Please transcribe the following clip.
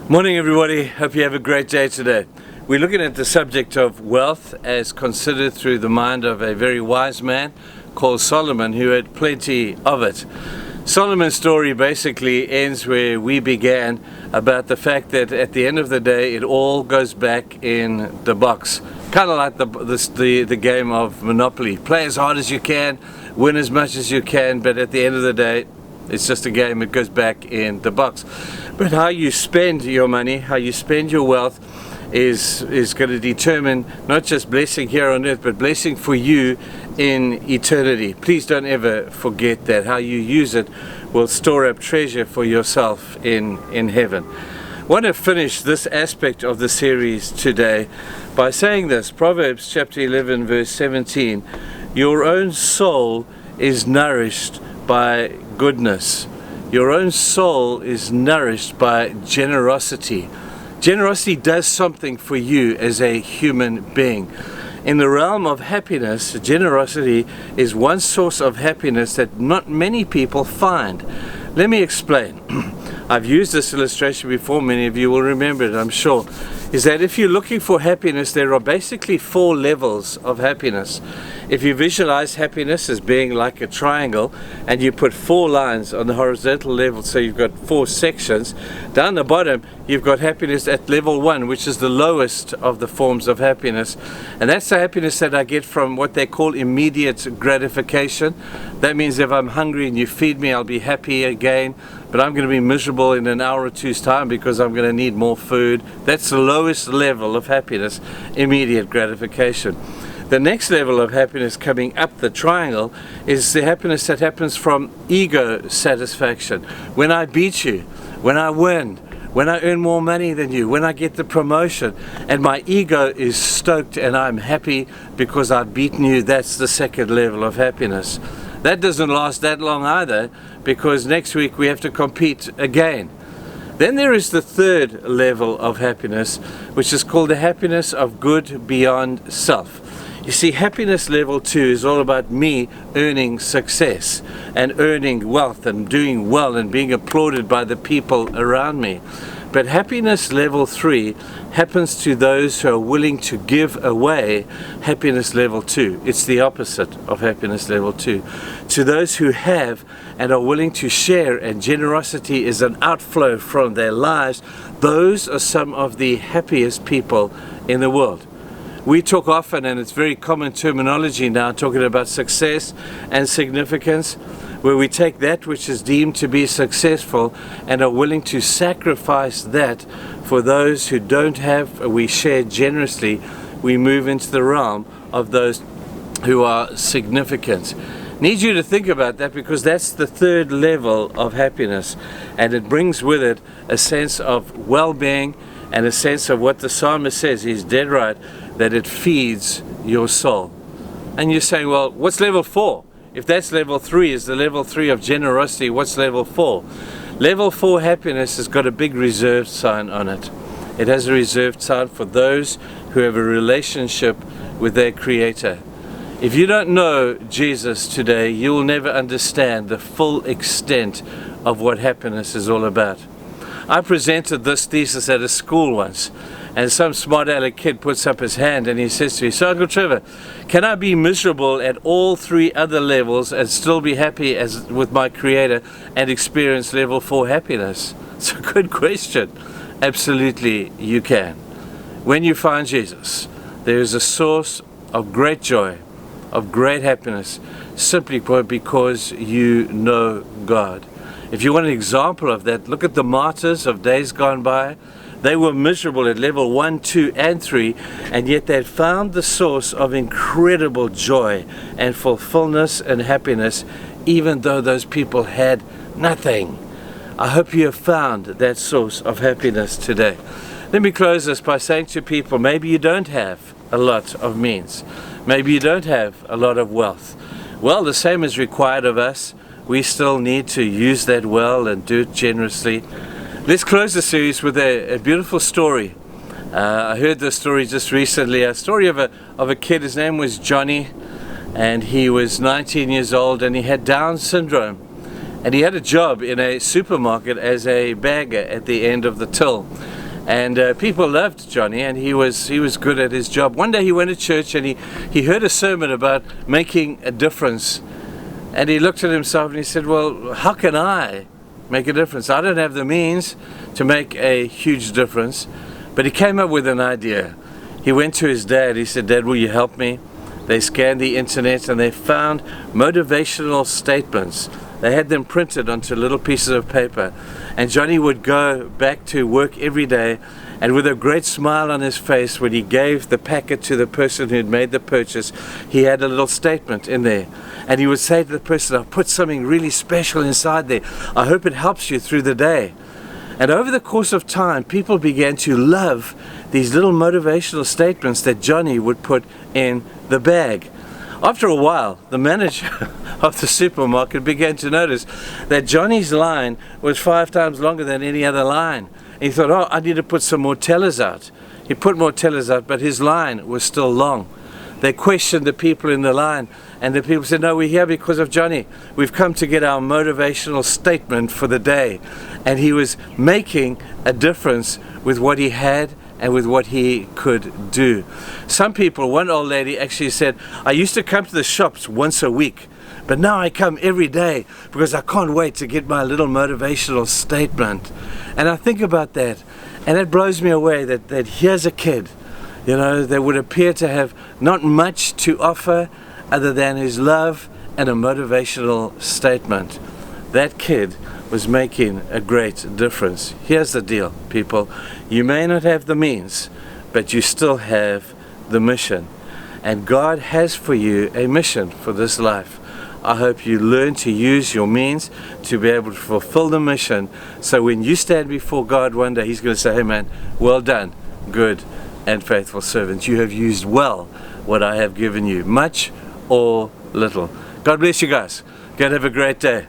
Morning everybody, hope you have a great day today. We're looking at the subject of wealth as considered through the mind of a very wise man called Solomon, who had plenty of it. Solomon's story basically ends where we began, about the fact that at the end of the day it all goes back in the box. Kind of like the game of Monopoly. Play as hard as you can, win as much as you can, but at the end of the day it's just a game, it goes back in the box. But how you spend your money, how you spend your wealth is going to determine not just blessing here on earth, but blessing for you in eternity. Please don't ever forget that. How you use it will store up treasure for yourself in heaven. I want to finish this aspect of the series today by saying this. Proverbs chapter 11 verse 17. Your own soul is nourished by goodness. Your own soul is nourished by generosity. Generosity does something for you as a human being. In the realm of happiness, generosity is one source of happiness that not many people find. Let me explain. I've used this illustration before, many of you will remember it, I'm sure. Is that if you're looking for happiness, there are basically 4 levels of happiness. If you visualize happiness as being like a triangle and you put 4 lines on the horizontal level, so you've got 4 sections, down the bottom you've got happiness at level 1, which is the lowest of the forms of happiness, and that's the happiness that I get from what they call immediate gratification. That means if I'm hungry and you feed me, I'll be happy again, but I'm going to be miserable in an hour or two's time because I'm going to need more food. That's the lowest level of happiness, immediate gratification. The next level of happiness coming up the triangle is the happiness that happens from ego satisfaction. When I beat you, when I win, when I earn more money than you, when I get the promotion and my ego is stoked and I'm happy because I've beaten you, that's the second level of happiness. That doesn't last that long either, because next week we have to compete again. Then there is the third level of happiness, which is called the happiness of good beyond self. You see, happiness level 2 is all about me earning success and earning wealth and doing well and being applauded by the people around me. But happiness level 3 happens to those who are willing to give away happiness level 2. It's the opposite of happiness level 2. To those who have and are willing to share, and generosity is an outflow from their lives, those are some of the happiest people in the world. We talk often, and it's very common terminology now, talking about success and significance, where we take that which is deemed to be successful and are willing to sacrifice that for those who don't have. We share generously. We move into the realm of those who are significant. Need you to think about that, because that's the third level of happiness, and it brings with it a sense of well-being and a sense of what the psalmist says. He's dead right, that it feeds your soul. And you're saying, well, what's level 4? If that's level 3, is the level 3 of generosity, what's level 4? Level 4 happiness has got a big reserved sign on it. It has a reserved sign for those who have a relationship with their Creator. If you don't know Jesus today, you will never understand the full extent of what happiness is all about. I presented this thesis at a school once, and some smart aleck kid puts up his hand and he says to me, "So Uncle Trevor, can I be miserable at all 3 other levels and still be happy as with my Creator and experience level 4 happiness?" It's a good question. Absolutely you can. When you find Jesus, there is a source of great joy, of great happiness, simply because you know God. If you want an example of that, look at the martyrs of days gone by. They were miserable at level 1, 2, and 3, and yet they had found the source of incredible joy and fulfillment and happiness, even though those people had nothing. I hope you have found that source of happiness today. Let me close this by saying to people, maybe you don't have a lot of means. Maybe you don't have a lot of wealth. Well, the same is required of us. We still need to use that well and do it generously. Let's close the series with a beautiful story. I heard this story just recently, a story of a kid. His name was Johnny, and he was 19 years old, and he had Down syndrome. and he had a job in a supermarket as a bagger at the end of the till. And people loved Johnny, and he was good at his job. One day he went to church, and he heard a sermon about making a difference. And he looked at himself and he said, well, how can I make a difference? I don't have the means to make a huge difference. But he came up with an idea. He went to his dad. He said, Dad, will you help me? They scanned the internet and they found motivational statements. They had them printed onto little pieces of paper. And Johnny would go back to work every day, and with a great smile on his face, when he gave the packet to the person who had made the purchase, he had a little statement in there. And he would say to the person, I've put something really special inside there. I hope it helps you through the day. And over the course of time, people began to love these little motivational statements that Johnny would put in the bag. After a while, the manager of the supermarket began to notice that Johnny's line was 5 times longer than any other line. And he thought, oh, I need to put some more tellers out. He put more tellers out, but his line was still long. They questioned the people in the line, and the people said, no, we're here because of Johnny. We've come to get our motivational statement for the day. And he was making a difference with what he had and with what he could do. Some people, one old lady actually said, I used to come to the shops once a week, but now I come every day because I can't wait to get my little motivational statement. And I think about that, and it blows me away that here's a kid, you know, that would appear to have not much to offer other than his love and a motivational statement. That kid was making a great difference. Here's the deal, people. You may not have the means, but you still have the mission. And God has for you a mission for this life. I hope you learn to use your means to be able to fulfill the mission, so when you stand before God one day, He's going to say, hey man, well done, good and faithful servant. You have used well what I have given you, much or little. God bless you guys. Go and have a great day.